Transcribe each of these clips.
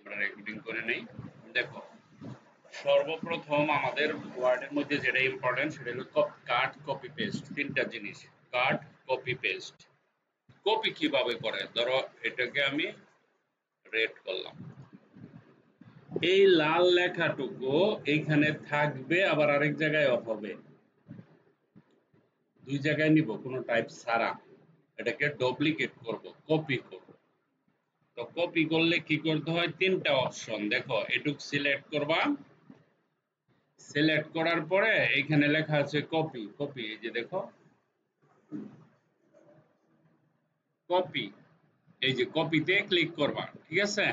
আমরা রেকর্ডিং করে নেই। দেখো, সর্বপ্রথম আমাদের ওয়ার্ডের মধ্যে যেটা ইম্পর্টেন্ট সেটা হলো কাট, কপি, পেস্ট। তিনটা জিনিস, কাট, কপি, পেস্ট। কপি কিভাবে করে, ধরো এটাকে আমি রেড করলাম, এই লাল লেখাটুকু এইখানে থাকবে, আবার আরেক জায়গায় অফ হবে। দুই জায়গায় নিব কোনো টাইপ ছাড়া, এটাকে ডুপ্লিকেট করব, কপি করব। তো কপি করলে কি করতে হয়, তিনটা অপশন দেখো, এটুক সিলেক্ট করবা, সিলেক্ট করার পরে এখানে লেখা আছে কপি, কপি এই যে দেখো কপি, এই যে কপিতে ক্লিক করবা, ঠিক আছে।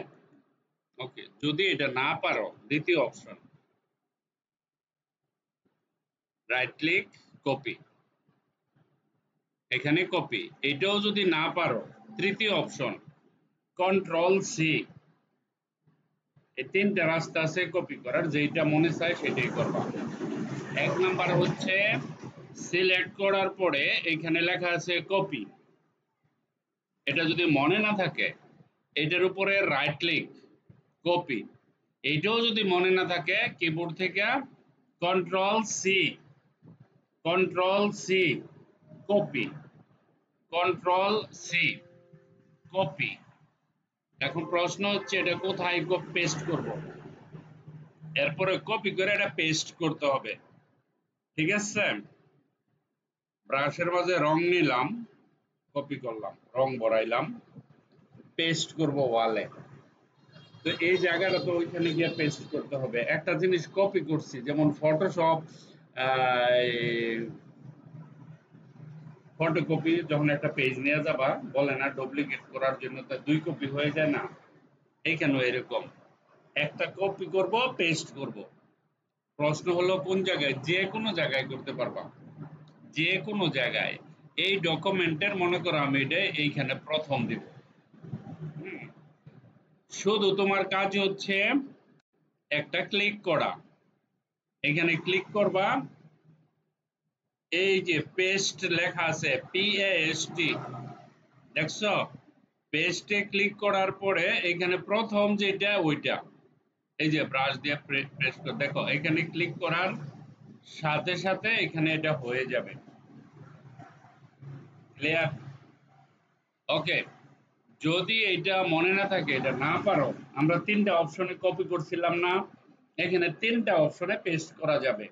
ওকে, যদি এটা না পারো দ্বিতীয় অপশন, রাইট ক্লিক, কপি, এখানে কপি। এটাও যদি না পারো তৃতীয় অপশন, কন্ট্রোল সি। এই তিনটা রাস্তা আছে কপি করার, যেটা মনে চায় সেটাই করবা। এক নাম্বার হচ্ছে সিলেক্ট করার পরে এখানে লেখা আছে কপি, এটা যদি মনে না থাকে এটার উপরে রাইট ক্লিক, কপি। এইটাও যদি মনে না থাকে কিবোর্ড থেকে control C, control C, copy, control C, copy. এখন প্রশ্ন হচ্ছে এটা কোথায় পেস্ট করব, এরপরে কপি করে এটা পেস্ট করতে হবে, ঠিক আছে। ব্রাশের মাঝে রং নিলাম, কপি করলাম, রং ভরাইলাম, পেস্ট করব ওয়ালে। তো এই জায়গাটা তো ওইখানে গিয়ে পেস্ট করতে হবে। একটা জিনিস কপি করছি, যেমন ফটোশপ, ফটোকপি যখন একটা পেজ নিয়ে যাবা বলে না ডুপ্লিকেট করার জন্য, তা দুই কপি হয়ে যায় না, এইখানেও এরকম একটা কপি করব, পেস্ট করব। প্রশ্ন হলো কোন জায়গায়, যে কোনো জায়গায় করতে পারবা, যে কোনো জায়গায়। এই ডকুমেন্টের মনে করো আমি এটা এইখানে প্রথম দিব। হুম, শুধু তোমার কাজ হচ্ছে একটা ক্লিক করা, এখানে ক্লিক করবা, এই যে পেস্ট লেখা আছে, PAST, দেখছো, পেস্টে ক্লিক করার পরে এখানে প্রথম যেটা ওইটা, এই যে ব্রাশ দিয়ে প্রেস করে দেখো, এখানে ক্লিক করার সাথে সাথে এখানে এটা হয়ে যাবে, ক্লিয়ার। ওকে, যদি এটা মনে না থাকে, এটা না পারো, আমরা তিনটা অপশনে কপি করছিলাম না, এখানে তিনটা অপশনে পেস্ট করা যাবে।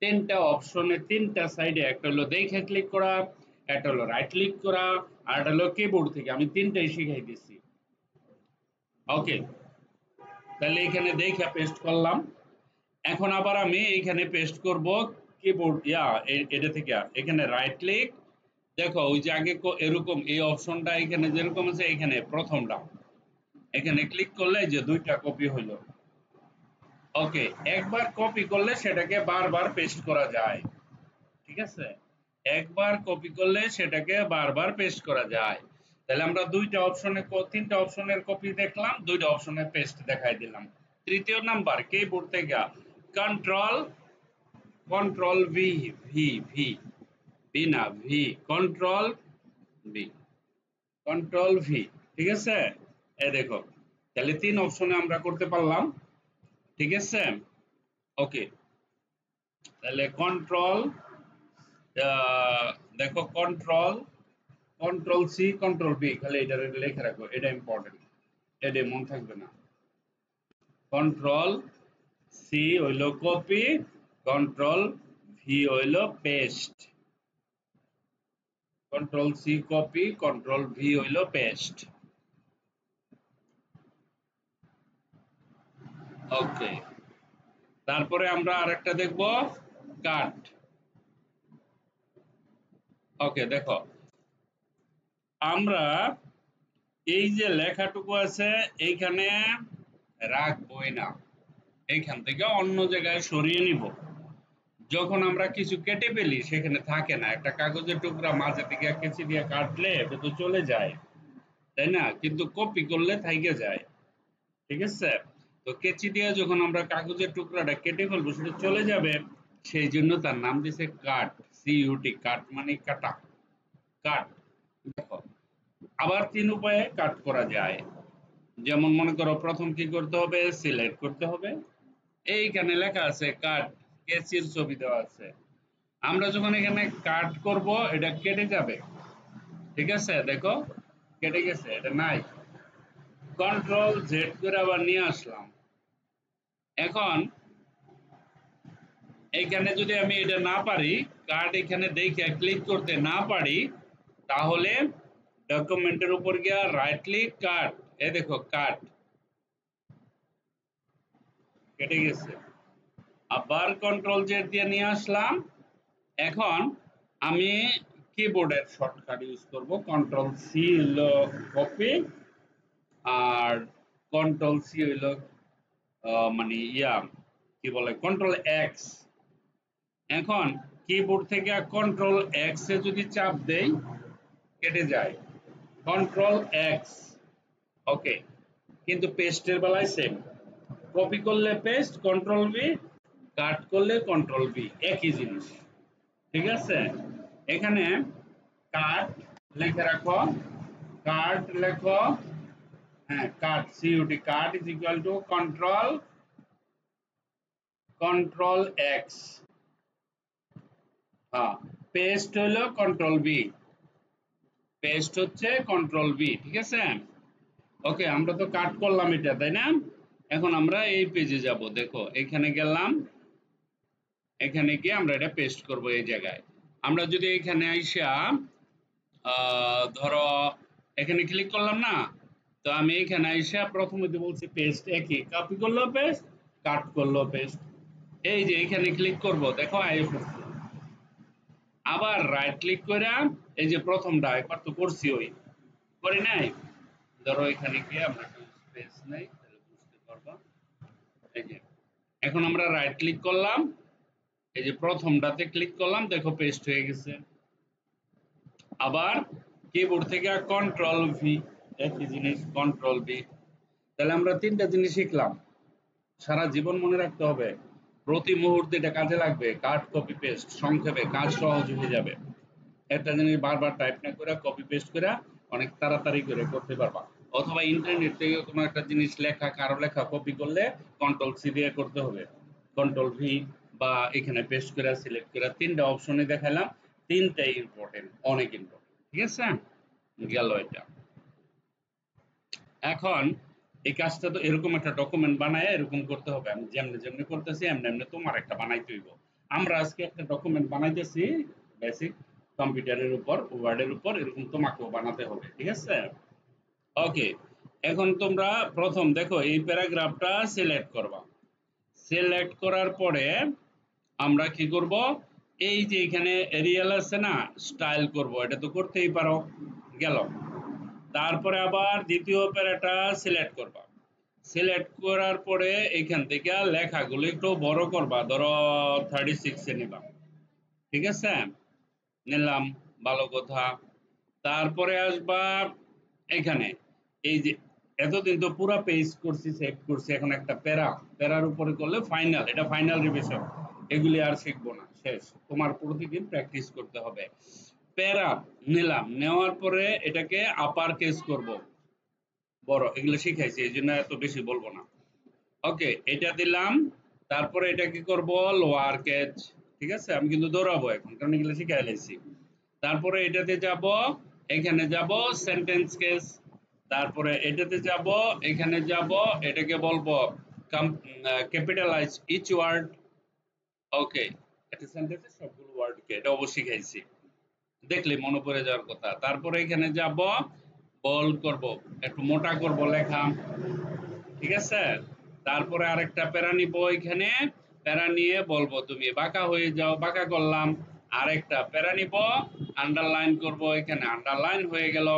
তিনটা অপশনে তিনটা সাইডে, একটা হলো দেখে ক্লিক করা, একটা হলো রাইট ক্লিক করা, আর একটা হলো কিবোর্ড থেকে। আমি তিনটাই শিখাই দিচ্ছি। ওকে, তাহলে এখানে দেখে পেস্ট করলাম। এখন আবার আমি এখানে পেস্ট করব কিবোর্ড এটা থেকে, এখানে রাইট ক্লিক, দেখো ওই যে আগে এরকম এই অপশনটা এখানে যেরকম আছে, এখানে প্রথমটা এখানে ক্লিক করলে যে দুইটা কপি হইলো। ওকে, একবার কপি করলে সেটাকে বারবার পেস্ট করা যায়, ঠিক আছে। একবার কপি করলে সেটাকে বারবার পেস্ট করা যায়। তাহলে আমরা দুইটা অপশনে, তিনটা অপশনের কপি দেখলাম, দুইটা অপশনের পেস্ট দেখাই দিলাম। তৃতীয় নাম্বার কিবোর্ড থেকে control, control V, V V V না V, control V, control V, ঠিক আছে। এই দেখো, তাহলে তিন অপশনে আমরা করতে পারলাম, ঠিক আছে। ওকে, তাহলে কন্ট্রোল, দেখো control, control C, control V, খালি এটা লিখে রাখো, এটা ইম্পর্টেন্ট, এটা মন থাকবে না। কন্ট্রোল সি হইল কপি, কন্ট্রোল ভি হইল paste, control C copy, control V হইল পেস্ট। ওকে, তারপরে আমরা আরেকটা দেখব, কাট। ওকে, দেখো আমরা এই যে লেখাটুকু আছে এইখানে রাখবোই না, এইখান থেকে অন্য জায়গায় সরিয়ে নিব। যখন আমরা কিছু কেটে ফেলি সেখানে থাকে না, একটা কাগজের টুকরা মাঝে থেকে কেচি দিয়ে কাটলে এটা তো চলে যায়, তাই না, কিন্তু কপি করলে থাইকে যায়, ঠিক আছে। তো কেচি দিয়ে যখন আমরা কাগজের টুকরাটা কেটে ফেলবো সেটা চলে যাবে, সেই জন্য তার নাম দিয়েছে কাট, CUT, কাট মানে কাটা, কাট। দেখো, আবার তিন উপায়ে কাট করা যায়। যেমন মনে করো প্রথম কি করতে হবে, সিলেক্ট করতে হবে। এইখানে লেখা আছে কাট, কেসির ছবি দেওয়া আছে। আমরা যখন এখানে কাট করব এটা কেটে যাবে, ঠিক আছে, দেখো কেটে গেছে, এটা নাই। কন্ট্রোল জেড করে আবার নিয়ে আসলাম। এখন এইখানে যদি আমি এটা না পারি, কাট এখানে দেখে ক্লিক করতে না পারি, তাহলে ডকুমেন্টের উপর গিয়া রাইট ক্লিক কাট, এই দেখো কাট কেটে গেছে। আবার কন্ট্রোল জেড দিয়ে নিয়ে আসলাম। এখন আমি কিবোর্ডের শর্টকাট ইউজ করব, কন্ট্রোল সি হলো কপি, আর কন্ট্রোল সি হইলো মানে কি বলে কন্ট্রোল এক্স। এখন কিবোর্ড থেকে কন্ট্রোল এক্স এ যদি চাপ দেই কেটে যায়, কন্ট্রোল এক্স। ওকে, কিন্তু পেস্টের বেলায় সেম, কপি করলে পেস্ট কন্ট্রোল ভি, কাট করলে কন্ট্রোল ভি, একই জিনিস, ঠিক আছে। এখানে কাট লিখে রাখো, কাট লেখো, হ্যাঁ cut, C U T, cut is equal to control X, হ্যাঁ, পেস্ট হলো কন্ট্রোল ভি, পেস্ট হচ্ছে কন্ট্রোল ভি, ঠিক আছে। ওকে, আমরা তো কাট করলাম এটা, তাই না? এখন আমরা এই পেজে যাব, দেখো এখানে গেলাম, এখানে গিয়ে আমরা এটা পেস্ট করব এই জায়গায়। আমরা যদি এখানে আইসা ধরো এখানে ক্লিক করলাম না, তো আমি এখানে আইসা প্রথমে তো বলছি পেস্ট, একই, কপি করলো পেস্ট, কাট করলো পেস্ট। এই যে এখানে ক্লিক করব, দেখো আই পড়ছে। আবার রাইট ক্লিক করে এই যে প্রথমটা একবার তো করছি, ওই করি নাই, ধরো এখানে গিয়ে আমরা একটু স্পেস নেই, তাহলে বুঝতে পারবা। এই যে এখন আমরা রাইট ক্লিক করলাম, এই যে প্রথমটাতে ক্লিক করলাম, দেখো পেস্ট হয়ে গেছে। আবার কিবোর্ড থেকে কন্ট্রোল ভি, একই জিনিস, কন্ট্রোল ভি। তাহলে আমরা তিনটা জিনিস শিখলাম, সারা জীবন মনে রাখতে হবে, প্রতি মুহূর্তে এটা কাজে লাগবে। কাট, কপি, পেস্ট, সংক্ষেপে কাজ সহজ হয়ে যাবে। একটা জিনিস বারবার টাইপ না করে কপি পেস্ট করে অনেক তাড়াতাড়ি করে করতে পারবা। অথবা ইন্টারনেট থেকে কোনো একটা জিনিস লেখা, কারো লেখা কপি করলে কন্ট্রোল সি দিয়ে করতে হবে, কন্ট্রোল ভি, বা এখানে পেস্ট করে সিলেক্ট করে, তিনটা অপশনে দেখালাম, তিনটাই ইম্পর্টেন্ট, অনেক ইম্পর্টেন্ট, ঠিক আছে। গেল এটা। এখন এই কাজটা তো এরকম একটা ডকুমেন্ট বানায় এরকম করতে হবে, আমি যেমনি যেমনি করতেছি এমনি এমনি তোমার একটা বানাইতে হইব। আমরা আজকে একটা ডকুমেন্ট বানাইতেছি বেসিক কম্পিউটারের উপর, ওয়ার্ডের উপর, এরকম তোমাকেও বানাতে হবে, ঠিক আছে। ওকে, এখন তোমরা প্রথম দেখো এই প্যারাগ্রাফটা সিলেক্ট করবা। সিলেক্ট করার পরে আমরা কি করব, এই যে এখানে এরিয়াল আছে না, স্টাইল করব, এটা তো করতেই পারো, গেল। তারপরে আবার দ্বিতীয় প্যারাটা সিলেক্ট করবা। সিলেক্ট করার পরে এখান থেকে লেখাগুলো একটু বড় করবা, ধরো 36 এ নিবা, ঠিক আছে, নিলাম, ভালো কথা। তারপরে আসবা এখানে, এই যে এতদিন তো পুরো পেজ করছি, সেভ করছি, এখন একটা প্যারার উপরে করলে ফাইনাল, এটা ফাইনাল রিভিশন, এগুলি আর শিখবো না, শেষ। তোমার প্রতিদিন প্র্যাকটিস করতে হবে। প্যারা নিলাম, নেওয়ার পরে এটাকে আপার কেস করব, বড়, এগুলো শিখাইছি এই জন্য এত বেশি বলবো না। ওকে, এটা দিলাম। তারপরে এটা কি করব, লোয়ার কেস, ঠিক আছে, আমি কিন্তু দৌড়াবো এখন কারণ এগুলো শিখাই লাইছি। তারপরে এটাতে যাব, এখানে যাব সেন্টেন্স কেস। তারপরে এটাতে যাব, এখানে যাব, এটাকে বলবো ক্যাপিটালাইজ ইচ ওয়ার্ড। ওকে, একটা সেন্টেন্সে সবগুলো ওয়ার্ডকে, এটা অবশ্যই শিখাইছি, দেখলে মনে পড়ে যাওয়ার কথা। তারপরে এখানে যাব, বোল্ড করব, একটু মোটা করব লেখা, ঠিক আছে। তারপরে আরেকটা প্যারা নিব, এখানে প্যারা নিয়ে বলবো তুমি বাঁকা হয়ে যাও, বাঁকা করলাম। আরেকটা প্যারা নিব, আন্ডারলাইন করব, এখানে আন্ডারলাইন হয়ে গেল।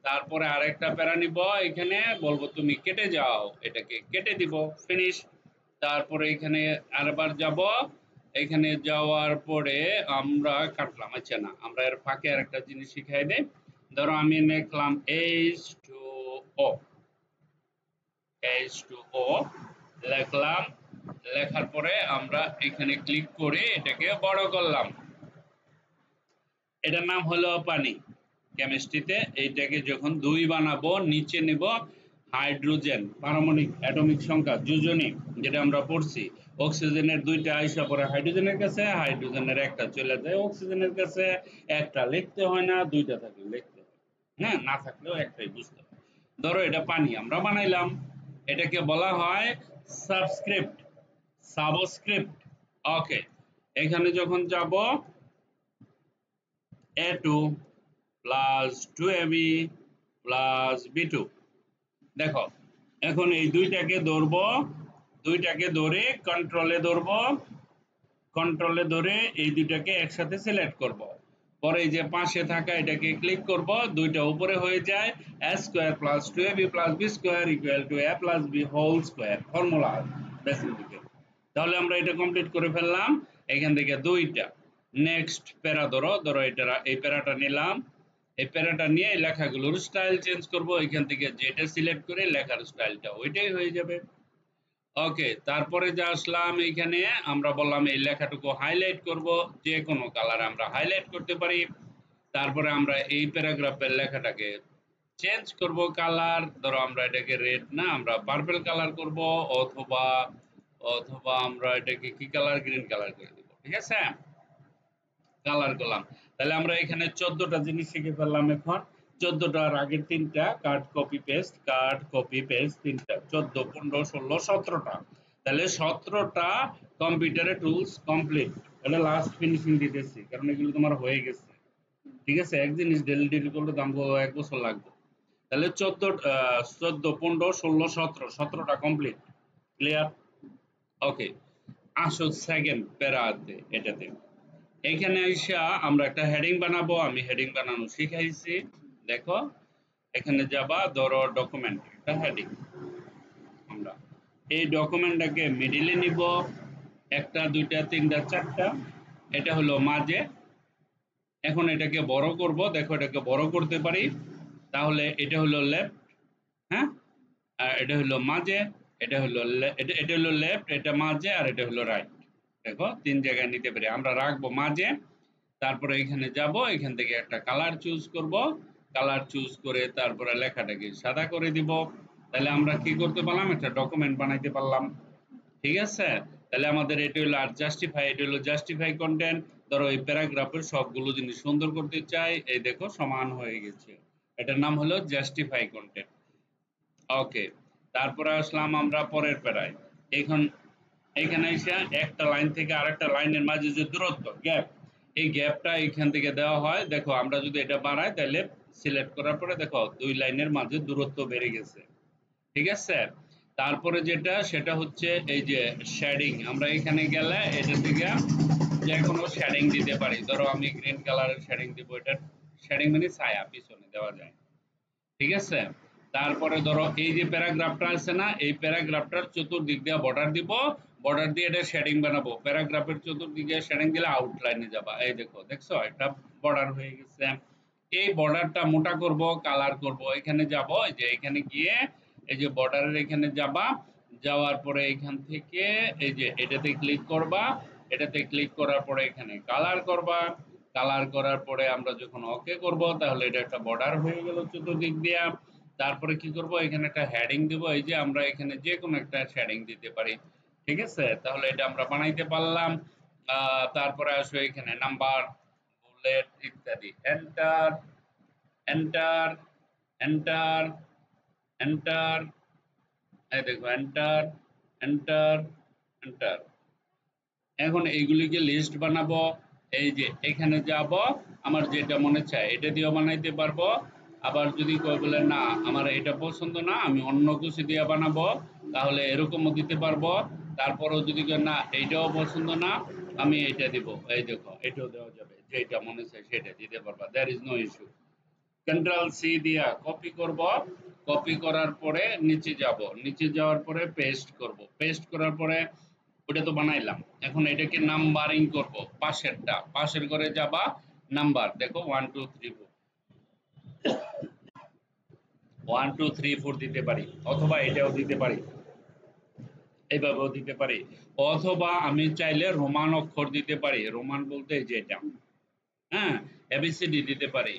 তারপরে আরেকটা প্যারা নিব, এখানে বলবো তুমি কেটে যাও, এটাকে কেটে দিব, ফিনিশ। তারপরে এখানে আরেকবার যাব, এখানে যাওয়ার পরে আমরা কাটলাম, আচ্ছা না, আমরা এর ফাঁকে আরেকটা জিনিস শিখাই দেই। ধরো আমি লিখলাম H2O, H2O লিখলাম, লেখার পরে আমরা এখানে ক্লিক করে এটাকে বড় করলাম, এটার নাম হলো পানি। কেমিস্ট্রিতে এইটাকে যখন 2 বানাবো, নিচে নেব, হাইড্রোজেন পারমাণবিক অ্যাটমিক সংখ্যা যোজনী যেটা আমরা পড়ছি, অক্সিজেনের দুইটা আইসা পরে হাইড্রোজেনের কাছে, হাইড্রোজেনের একটা চলে যায় অক্সিজেনের কাছে। একটা লিখতে হয় না, দুইটা থাকলে লিখতে হয়, হ্যাঁ, না থাকলেও একটাই বুঝতে হয়। ধরো এটা পানি আমরা বানাইলাম, এটাকে বলা হয় সাবস্ক্রিপ্ট, সাবস্ক্রিপ্ট। ওকে, এখানে যখন যাব A2 plus 2AB plus B2, দেখো এখন এই দুইটাকে ধরবো, দুইটাকে ধরে কন্ট্রোলে ধরবো, কন্ট্রোলে ধরে এই দুইটাকে একসাথে সিলেক্ট করব। পরে এই যে পাশে থাকা এটাকে ক্লিক করব, দুইটা উপরে হয়ে যায় a square plus 2ab plus b square equal to a plus b whole square, formula basic দিকে। তাহলে আমরা এটা কমপ্লিট করে ফেললাম। এখান থেকে দুইটা নেক্সট প্যারা ধরো, ধরো এটা এই প্যারাটা নিলাম, এই প্যারাটা নিয়ে এই লেখাগুলোর স্টাইল চেঞ্জ করব, এখান থেকে যেটা সিলেক্ট করে লেখার স্টাইলটা ওইটাই হয়ে যাবে। ওকে, তারপরে যে আসলাম এইখানে আমরা বললাম এই লেখাটুকু হাইলাইট করব, যে কোনো কালার আমরা হাইলাইট করতে পারি। তারপরে আমরা এই প্যারাগ্রাফের লেখাটাকে চেঞ্জ করব কালার, ধরো আমরা এটাকে রেড না আমরা পার্পল কালার করব, অথবা অথবা আমরা এটাকে কি কালার, গ্রিন কালার করে দেব। ঠিক আছে, কালার করলাম। তাহলে আমরা এখানে 14টা জিনিস শিখে ফেললাম। এখন 14টার আগের তিনটা cut copy paste, cut copy paste তিনটা, 14 15 16 17টা। তাহলে 17টা কম্পিউটারে টুলস কমপ্লিট। এটা লাস্ট ফিনিশিং দিতেছি কারণ এগুলো তোমার হয়ে গেছে। ঠিক আছে, এক জিনিস ডেলি ডেলি করলে দাম 1 বছর লাগবে। তাহলে 14 15 16 17, 17টা কমপ্লিট, ক্লিয়ার। ওকে, আসো সেকেন্ড প্যারাতে, এটাতে এইখানে আইসা আমরা একটা হেডিং বানাবো। আমি হেডিং বানানো শিখাইছি, দেখো এখানে যাবা, ধরো ডকুমেন্ট একটা হেডিং, আমরা এই ডকুমেন্টটাকে মিডিলে নিব, একটা দুইটা তিনটা চারটা, এটা হলো মাঝে। এখন এটাকে বড় করব, দেখো এটাকে বড় করতে পারি। তাহলে এটা হলো লেফট, হ্যাঁ, আর এটা হলো মাঝে, এটা হলো এটা হলো লেফট, এটা মাঝে, আর এটা হলো রাইট। দেখো তিন জায়গায় নিতে পারি, আমরা রাখবো মাঝে। তারপরে এখানে যাব, এখান থেকে একটা কালার চুজ করব, কালার চুজ করে তারপরে লেখাটাকে সাদা করে দিব। তাহলে আমরা কি করতে পারলাম, একটা ডকুমেন্ট বানাইতে পারলাম। ঠিক আছে, তাহলে আমাদের এটা হলো আর জাস্টিফাই, এটা হলো জাস্টিফাই কন্টেন্ট। ধরো এই প্যারাগ্রাফের সবগুলো জিনিস সুন্দর করতে চাই, এই দেখো সমান হয়ে গেছে, এটার নাম হলো জাস্টিফাই কন্টেন্ট। ওকে, তারপরে আসলাম আমরা পরের প্যারায়। এখন এখানে এসে একটা লাইন থেকে আরেকটা লাইনের মাঝে যে দূরত্ব গ্যাপ, এই গ্যাপটা এখান থেকে দেওয়া হয়। দেখো আমরা যদি এটা বাড়াই তাহলে সিলেক্ট করার পরে দেখো দুই লাইনের মাঝে দূরত্ব বেড়ে গেছে। ঠিক আছে, তারপরে যেটা সেটা হচ্ছে এই যে শেডিং, আমরা এখানে গেলে এটা থেকে যে কোনো শেডিং দিতে পারি। ধরো আমি গ্রিন কালারের শেডিং দিব, এটা শেডিং মানে ছায়া পিছনে দেওয়া যায়। ঠিক আছে, তারপরে ধরো এই যে প্যারাগ্রাফটা আছে না, এই প্যারাগ্রাফটার চতুর্দিক দিয়ে বর্ডার দিব, বর্ডার দিয়ে এটা শেডিং বানাবো। প্যারাগ্রাফের চতুর্দিকে শেডিং দিলে আউটলাইনে যাবা, এই দেখো দেখছো একটা বর্ডার হয়ে গেছে। এই বর্ডারটা মোটা করব, কালার করব, এখানে যাব, এই যে এখানে গিয়ে এই যে বর্ডারের এখানে যাবা, যাওয়ার পরে এখান থেকে এই যে এটাতে ক্লিক করবা, এটাতে ক্লিক করার পরে এখানে কালার করবা, কালার করার পরে আমরা যখন ওকে করব তাহলে এটা একটা বর্ডার হয়ে গেল চতুর্দিক দিয়ে। তারপরে কি করব, এখানে একটা হেডিং দেব, এই যে আমরা এখানে যে কোনো একটা হেডিং দিতে পারি। ঠিক আছে, তাহলে এটা আমরা বানাইতে পারলাম। তারপরে আসো এখানে নাম্বার, বুলেট ইত্যাদি, এন্টার এন্টার এন্টার এন্টার, এই দেখো এন্টার এন্টার এন্টার। এখন এইগুলিকে লিস্ট বানাবো, এই যে এখানে যাব, আমার যেটা মনে চায় এটা দিয়েও বানাইতে পারবো। আবার যদি কেউ বলে না আমার এটা পছন্দ না আমি অন্য কিছু দিয়ে বানাবো, তাহলে এরকমও দিতে পারবো। তারপরেও যদি কেউ না এইটাও পছন্দ না আমি এটা দিব, এই দেখো এটাও দেওয়া যাবে, যেটা মনে চায় সেটা দিতে পারবা, there is no issue. Control C দিয়া কপি করব, কপি করার পরে নিচে যাব, নিচে যাওয়ার পরে পেস্ট করব, পেস্ট করার পরে ওটা তো বানাইলাম। এখন এটাকে নাম্বারিং করব, পাশেরটা পাশের ঘরে যাবা, নাম্বার দেখো 1 2 3 4, 1 2 3 4 দিতে পারি, অথবা এটাও দিতে পারি, এইভাবেও দিতে পারি, অথবা আমি চাইলে রোমান অক্ষর দিতে পারি। রোমান বলতে এই যে এটা, হ্যাঁ, এবিসিডি দিতে পারি,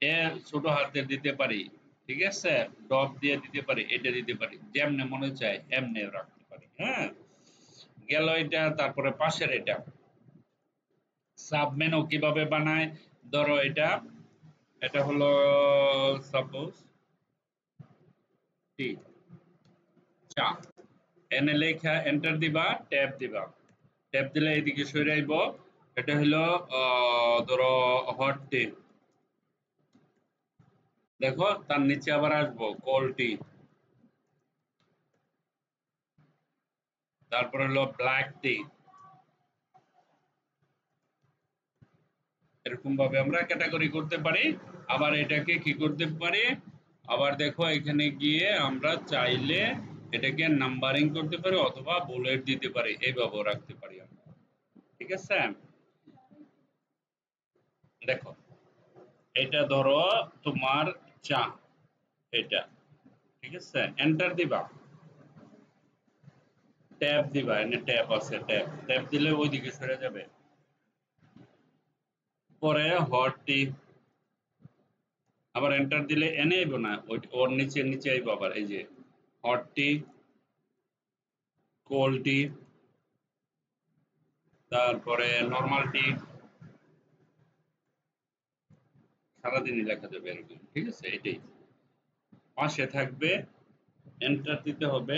এ ছোট হাতের দিতে পারি, ঠিক আছে, ড্রপ দিয়ে দিতে পারি, এটা দিতে পারি, যেমনে মনে চায় এমনিও রাখতে পারি। হ্যাঁ, গেল এটা। তারপরে পাশের এটা সাব মেনু কিভাবে বানায়, ধরো এটা, এটা হলো সাপোজ টি চা, এনে লেখা এন্টার দিবা, ট্যাব দিবা, ট্যাব দিলে এদিকে সরে আইব। এটা হলো ধরো হট টি, দেখো তার নিচে আবার আসবো কোল্ড টি, তারপর হলো ব্ল্যাক টি। এরকম ভাবে আমরা ক্যাটাগরি করতে পারি। আবার এটাকে কি করতে পারি, আবার দেখো এখানে গিয়ে আমরা চাইলে এটাকে নাম্বারিং করতে পারি অথবা বুলেট দিতে পারি, এইভাবেও রাখতে পারি আমরা। ঠিক আছে, দেখো এটা ধরো তোমার চা, এটা ঠিক আছে, এন্টার দিবা, ট্যাব দিবা, এনে ট্যাব আছে, ট্যাব ট্যাব দিলে ওইদিকে সরে যাবে। পরে হট টি, আবার এন্টার দিলে এনে আইব না, ওর নিচে নিচে আইব আবার, এই যে হট টি, কোল্ড টি, তারপরে নরমাল টি, সারাদিনই লেখা যাবে এরকম। ঠিক আছে, এটাই পাশে থাকবে, এন্টার দিতে হবে,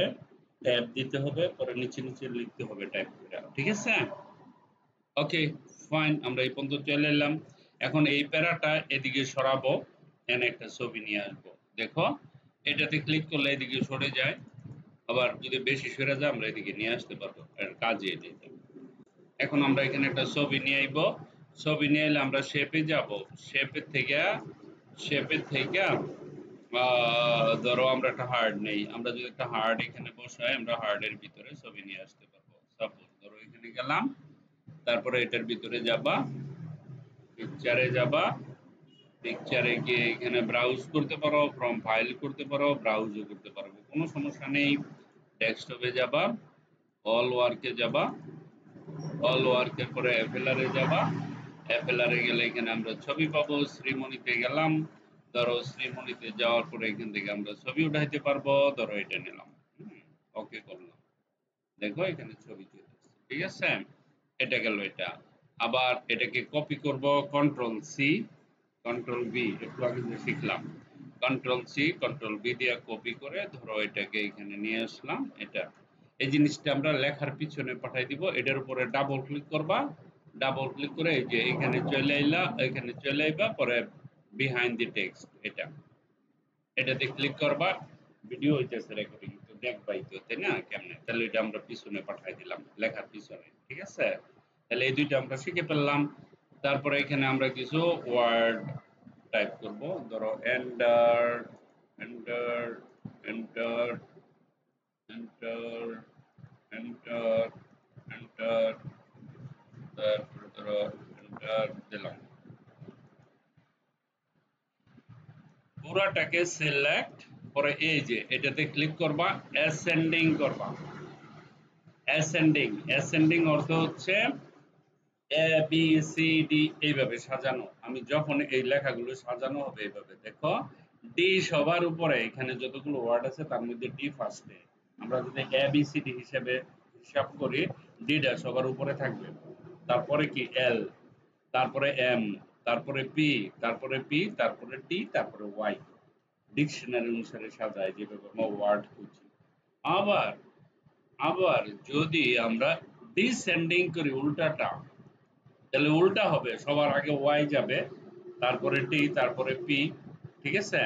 ট্যাব দিতে হবে, পরে নিচে নিচে লিখতে হবে টাইপ করে। ঠিক আছে, ওকে ফাইন, আমরা এই পর্যন্ত চলে এলাম। এখন এই প্যারাটা এদিকে সরাবো, এখানে একটা ছবি নিয়ে আসবো। দেখো এটাতে ক্লিক করলে এদিকে সরে যায়, আবার যদি বেশি সরে যায় আমরা এদিকে নিয়ে আসতে পারবো, এর কাজে এটাই। এখন আমরা এখানে একটা ছবি নিয়ে আইব, ছবি নিয়ে এলে আমরা শেপে যাব, শেপের থেকে ধরো আমরা একটা হার্ড নেই, আমরা যদি একটা হার্ড এখানে বসাই আমরা হার্ডের ভিতরে ছবি নিয়ে আসতে পারবো। সাপোজ ধরো এখানে গেলাম, তারপরে এটার ভিতরে যাবা, পিকচারে যাবা, পিকচারে গিয়ে এখানে ব্রাউজ করতে পারো, ফ্রম ফাইল করতে পারো, ব্রাউজও করতে পারবো, কোনো সমস্যা নেই। ডেস্কটপে যাবা, অল ওয়ার্কে যাবা, অল ওয়ার্কের পরে অ্যাপেলারে যাবা, অ্যাপেলারে গেলে এখানে আমরা ছবি পাবো। শ্রীমণিতে গেলাম, ধরো শ্রীমণিতে যাওয়ার পরে এখান থেকে আমরা ছবি উঠাইতে পারবো, ধরো এটা নিলাম, ওকে করলাম, দেখো এখানে ছবি চলে আসছে। ঠিক আছে, এটা গেল এটা। আবার এটাকে কপি করব, কন্ট্রোল সি কন্ট্রোল বি, একটু আগে যে শিখলাম, কন্ট্রোল সি কন্ট্রোল বি দিয়ে কপি করে ধরো এটাকে এখানে নিয়ে আসলাম। এটা এই জিনিসটা আমরা লেখার পিছনে পাঠাই দিব, এটার উপরে ডাবল ক্লিক করবা, ডাবল ক্লিক করে এই যে এখানে চলে আইলা, এখানে চলে আইবা, পরে বিহাইন্ড দি টেক্সট, এটা এটাতে ক্লিক করবা, ভিডিও হইতেছে রেকর্ডিং, তো দেখবাই তো, তাই না, কেমনে, তাহলে এটা আমরা পিছনে পাঠাই দিলাম লেখার পিছনে। ঠিক আছে, তাহলে এই দুইটা আমরা শিখে ফেললাম। তারপরে এখানে আমরা কিছু ওয়ার্ড টাইপ করব, ধরো enter, enter, enter, enter, enter, enter, তারপরে ধরো এন্টার দিলাম, পুরাটাকে সিলেক্ট পরে এই যে এটাতে ক্লিক করবা, অ্যাসেন্ডিং করবা, অ্যাসেন্ডিং, অ্যাসেন্ডিং অর্থ হচ্ছে এ বি সি ডি এইভাবে সাজানো। আমি যখন এই লেখাগুলো সাজানো হবে এইভাবে, দেখো ডি সবার উপরে, এখানে যতগুলো ওয়ার্ড আছে তার মধ্যে ডি ফার্স্টে, আমরা যদি এ বি সি ডি হিসেবে হিসাব করি, ডিটা সবার উপরে থাকবে, তারপরে কি এল, তারপরে এম, তারপরে পি, তারপরে পি, তারপরে টি, তারপরে ওয়াই, ডিকশনারি অনুসারে সাজায় যেভাবে আমরা ওয়ার্ড খুঁজি। আবার আবার যদি আমরা ডিসেন্ডিং করি, উল্টাটা, তাহলে উল্টা হবে, সবার আগে ওয়াই যাবে, তারপরে টি, তারপরে পি। ঠিক আছে,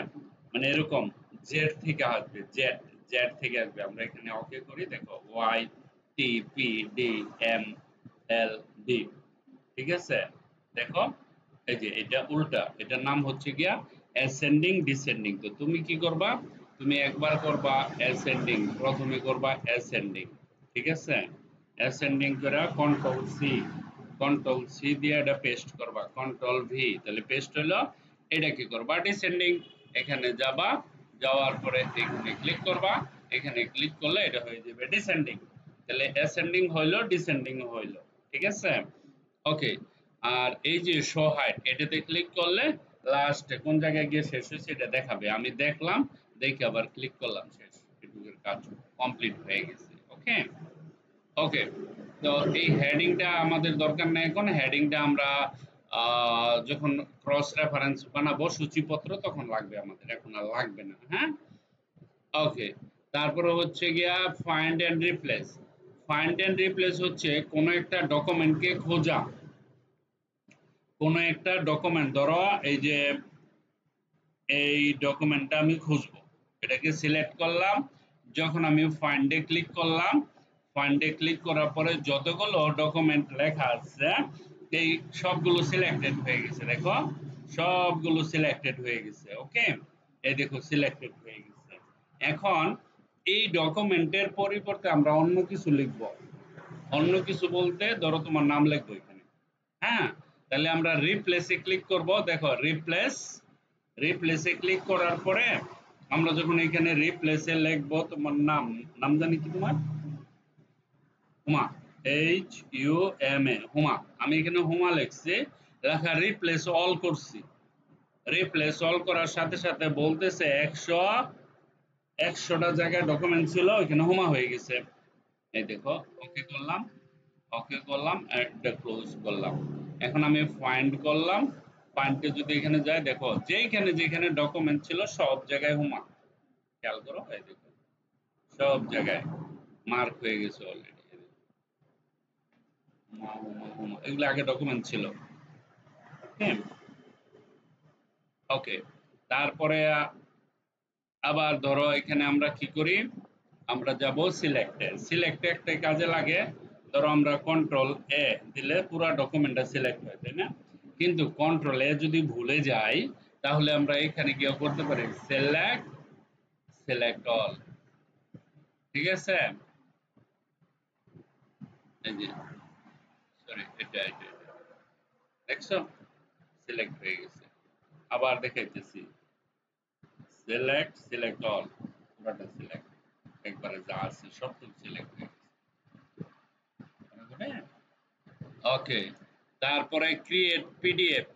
মানে এরকম জেড থেকে আসবে, জেড, জেড থেকে আসবে। আমরা এখানে ওকে করি, দেখো ওয়াই, টি, পি, ডি, এম, এল, ডি। ঠিক আছে, দেখো এই যে এটা উল্টা, এটার নাম হচ্ছে গিয়া অ্যাসেন্ডিং ডিসেন্ডিং। তো তুমি কি করবা, তুমি একবার করবা অ্যাসেন্ডিং, প্রথমে করবা অ্যাসেন্ডিং। ঠিক আছে, অ্যাসেন্ডিং করে কন্ট্রোল সি, কন্ট্রোল সি দিয়ে এটা পেস্ট করবা, কন্ট্রোল ভি, তাহলে পেস্ট হলো। এটা কি করবা, ডিসেন্ডিং, এখানে যাবা, যাওয়ার পরে এখানে ক্লিক করবা, এখানে ক্লিক করলে এটা হয়ে যাবে ডিসেন্ডিং, তাহলে অ্যাসেন্ডিং হইলো, ডিসেন্ডিং হইলো। ঠিক আছে, ওকে। আর এই যে শো হাইট, এটাতে ক্লিক করলে লাস্টে কোন জায়গায় গিয়ে শেষ হয়েছে এটা দেখাবে। আমি দেখলাম, দেখে আবার ক্লিক করলাম, শেষ। এটুকুর কাজ কমপ্লিট হয়ে গেছে। ওকে, ওকে। তো এই হেডিংটা আমাদের দরকার নেই এখন। হেডিংটা আমরা যখন ক্রস রেফারেন্স বানাবো সূচিপত্র তখন লাগবে আমাদের, এখন আর লাগবে না। হ্যাঁ, ওকে। তারপরে হচ্ছে গিয়া find and replace. Find and replace হচ্ছে কোনো একটা ডকুমেন্টকে খোঁজা। কোনো একটা ডকুমেন্ট, ধরো এই যে এই ডকুমেন্টটা আমি খুঁজবো, এটাকে সিলেক্ট করলাম। যখন আমি ফাইন্ডে ক্লিক করলাম, ফাইন্ডে ক্লিক করার পরে যতগুলো ডকুমেন্ট লেখা আছে এই সবগুলো সিলেক্টেড হয়ে গেছে। দেখো, সবগুলো সিলেক্টেড হয়ে গেছে। ওকে, এই দেখো সিলেক্টেড হয়ে গেছে। এখন এই ডকুমেন্টের পরিবর্তে আমরা অন্য কিছু লিখব। অন্য কিছু বলতে ধরো তোমার নাম লিখবো এখানে। হ্যাঁ, তাহলে আমরা রিপ্লেসে ক্লিক করব। দেখো রিপ্লেস, রিপ্লেসে ক্লিক করার পরে আমরা যখন এখানে রিপ্লেসে লিখবো তোমার নাম, নাম জানি কি তোমার? হুমা, HUMA, হুমা। আমি এখানে হুমা লিখছি, লেখা রিপ্লেস অল করছি। রিপ্লেস অল করার সাথে সাথে বলতেছে 100টা জায়গায় ডকুমেন্ট ছিল, ওইখানে হুমা হয়ে গেছে। এই দেখো, ওকে করলাম, ওকে করলাম, এটা ক্লোজ করলাম। এখন আমি ফাইন্ড করলাম। ফাইন্ডে যদি এখানে যায়, দেখো যেখানে যেখানে ডকুমেন্ট ছিল সব জায়গায় হুমা। খেয়াল করো, এই দেখো সব জায়গায় মার্ক হয়ে গেছে অলরেডি। হুমা হুমা হুমা, এগুলো আগে ডকুমেন্ট ছিল। হ্যাঁ, ওকে। তারপরে আবার ধরো এখানে আমরা কি করি, আমরা যাব সিলেক্টে। সিলেক্টে একটা কাজে লাগে, ধরো আমরা কন্ট্রোল এ দিলে পুরো ডকুমেন্টটা সিলেক্ট হয়, তাই না? কিন্তু কন্ট্রোল এ যদি ভুলে যাই, তাহলে আমরা এখানে গিয়ে করতে পারি সিলেক্ট, সিলেক্ট অল। ঠিক আছে, এই যে সরি, এটা দেখছো সিলেক্ট হয়ে গেছে। আবার দেখাইতেছি, সিলেক্ট, সিলেক্ট অল, পুরোটা সিলেক্ট, একবারে যা আছে সব সিলেক্ট হয়ে গেছে। ওকে, তারপরে ক্রিয়েট পিডিএফ।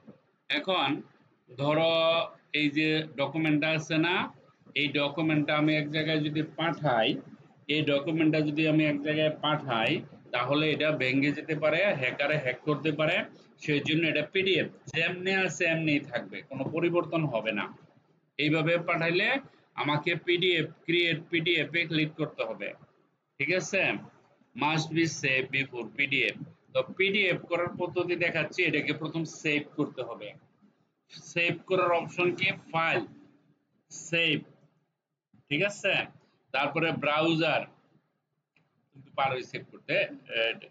এখন ধরো এই যে ডকুমেন্টটা আছে না, এই ডকুমেন্টটা আমি এক জায়গায় যদি পাঠাই, এই ডকুমেন্টটা যদি আমি এক জায়গায় পাঠাই, তাহলে এটা ভেঙে যেতে পারে, হ্যাকারে হ্যাক করতে পারে। সেই জন্য এটা পিডিএফ যেমনি আছে এমনিই থাকবে, কোনো পরিবর্তন হবে না। এইভাবে পাঠাইলে আমাকে পিডিএফ, ক্রিয়েট পিডিএফ এ ক্লিক করতে হবে। ঠিক আছে, must be save before PDF. তো পিডিএফ করার পদ্ধতি দেখাচ্ছি, এটাকে প্রথম সেভ করতে হবে। সেভ করার অপশন কি, ফাইল, সেভ। ঠিক আছে, তারপরে ব্রাউজার, কিন্তু পারোই সেভ করতে,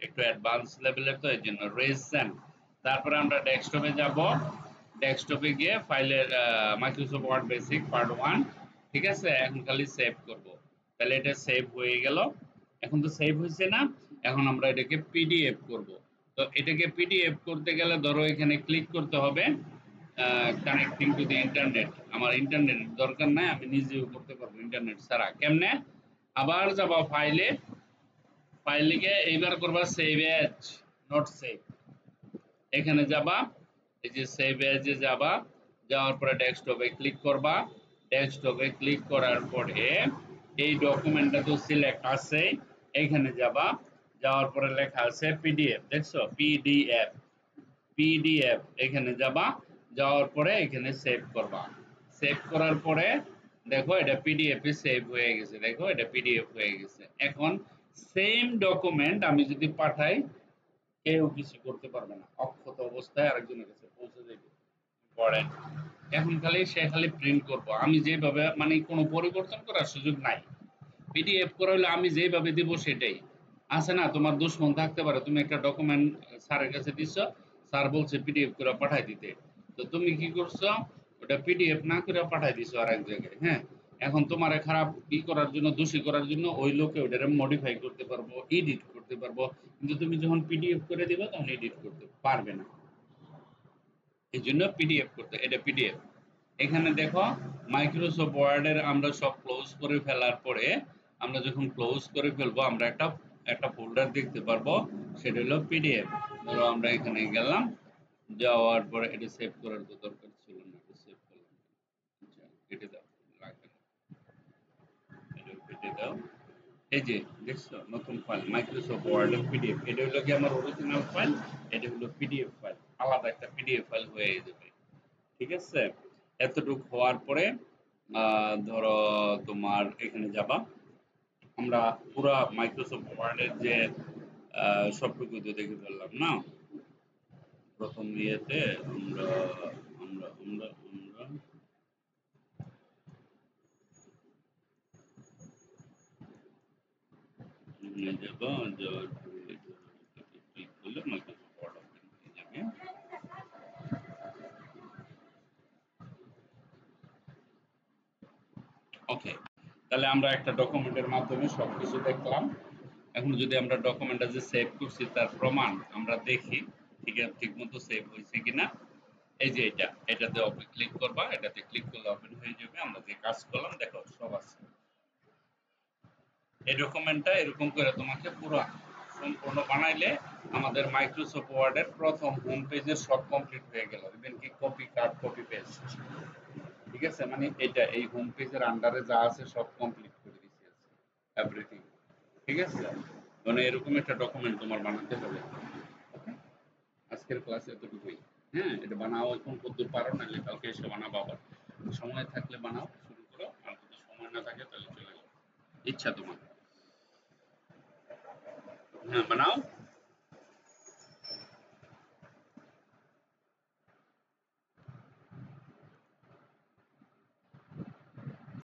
একটু অ্যাডভান্স লেভেলের তো এই জন্য রেজেন্ট। তারপরে আমরা ডেস্কটপে যাব, ডেস্কটপে গিয়ে ফাইলের মাইক্রোসফট ওয়ার্ড বেসিক পার্ট 1। ঠিক আছে, এখন খালি সেভ করব। তাহলে এটা সেভ হয়ে গেল। এখন তো সেভ হয়েছে না, এখন আমরা এটাকে পিডিএফ করব। তো এটাকে পিডিএফ করতে গেলে ধরো এখানে ক্লিক করতে হবে কানেক্টিং টু দি ইন্টারনেট। আমার ইন্টারনেট দরকার নাই, আমি নিজেও করতে পারবো ইন্টারনেট ছাড়া। কেমনে? আবার যাবা ফাইলে, ফাইলে গিয়ে এইবার করবা সেভ এজ, নট সেভ। এখানে যাবা, এই যে সেভ এজে যাবা, যাওয়ার পরে ডেস্কটপে ক্লিক করবা। ডেস্কটপে ক্লিক করার পরে এই ডকুমেন্টটা তো সিলেক্ট আছে, এখানে যাবা, যাওয়ার পরে লেখা আছে পিডিএফ, দেখছো পিডিএফ, পিডিএফ এখানে যাবা, যাওয়ার পরে এখানে সেভ করবা। সেভ করার পরে দেখো এটা পিডিএফ এ সেভ হয়ে গেছে, দেখো এটা পিডিএফ হয়ে গেছে। এখন সেম ডকুমেন্ট আমি যদি পাঠাই, কেউ কিছু করতে পারবে না, অক্ষত অবস্থায় আরেকজনের কাছে পৌঁছে যাবে। ইম্পর্টেন্ট, এখন খালি সে খালি প্রিন্ট করব, আমি যেভাবে, মানে কোনো পরিবর্তন করার সুযোগ নাই। পিডিএফ করা হলে আমি যেভাবে দিব সেটাই আছে না। তোমার দুশ্মন থাকতে পারে, তুমি একটা ডকুমেন্ট স্যারের কাছে দিচ্ছ, স্যার বলছে পিডিএফ করে পাঠাই দিতে, তো তুমি কি করছো, ওটা পিডিএফ না করে পাঠাই দিছো আর এক জায়গায়। হ্যাঁ, এখন তোমার খারাপ ই করার জন্য, দোষী করার জন্য ওই লোকে ওটারে মডিফাই করতে পারবো, এডিট করতে পারবো, কিন্তু তুমি যখন পিডিএফ করে দিবে তখন এডিট করতে পারবে না। এই জন্য পিডিএফ করতে, এটা পিডিএফ। এখানে দেখো মাইক্রোসফট ওয়ার্ডের আমরা সব ক্লোজ করে ফেলার পরে, আমরা যখন ক্লোজ করে ফেলবো আমরা একটা একটা ফোল্ডার দেখতে পারবো, সেটা হলো পিডিএফ। ধরো আমরা এখানে গেলাম, যাওয়ার পরে এটা সেভ করার তো দরকার ছিল না, কেটে দাও, লাগবে না, এটা কেটে দাও। এই যে দেখছো নতুন ফাইল মাইক্রোসফট ওয়ার্ড এর পিডিএফ, এটা হলো কি আমার অরিজিনাল ফাইল, এটা হলো পিডিএফ ফাইল, আলাদা একটা পিডিএফ ফাইল হয়ে যাবে। ঠিক আছে, এতটুকু হওয়ার পরে ধরো তোমার এখানে যাবা, আমরা পুরা মাইক্রোসফট ওয়ার্ডের যে সবটুকু তো দেখে ফেললাম না প্রথম ইয়েতে। আমরা আমরা আমরা আমরা এখানে যাবো, যাওয়ার পরে ক্লিক করলে মাইক্রোসফট ওয়ার্ড ওপেন হয়ে যাবে। ওকে, তাহলে আমরা একটা ডকুমেন্টের মাধ্যমে সবকিছু দেখলাম। এখন যদি আমরা ডকুমেন্টটা যে সেভ করছি তার প্রমাণ আমরা দেখি ঠিক মতো সেভ হয়েছে কিনা। এই যে এটাতে ক্লিক করবা, এটাতে ক্লিক করলে ওপেন হয়ে যাবে। আমরা যে কাজ করলাম দেখো সব আছে। এই ডকুমেন্টটা এরকম করে তোমাকে পুরো সম্পূর্ণ বানাইলে আমাদের মাইক্রোসফট ওয়ার্ডের প্রথম হোম পেজের সব কমপ্লিট হয়ে গেল, ইভেন কি কপি কাট কপি পেস্ট। ঠিক আছে, মানে এটা এই হোম পেজের আন্ডারে যা আছে সব কমপ্লিট করে দিছি আজকে, এভরিথিং। ঠিক আছে, মানে এরকম একটা ডকুমেন্ট তোমার বানাতে হবে। ওকে, আজকের ক্লাসে এতটুকুই। হ্যাঁ, এটা বানাও, এখন কতদূর পারো, নাহলে কালকে এসে বানাবো আবার। সময় থাকলে বানাও, শুরু করো, আর যদি সময় না থাকে তাহলে চলে যাও, ইচ্ছা তোমার। হ্যাঁ, বানাও।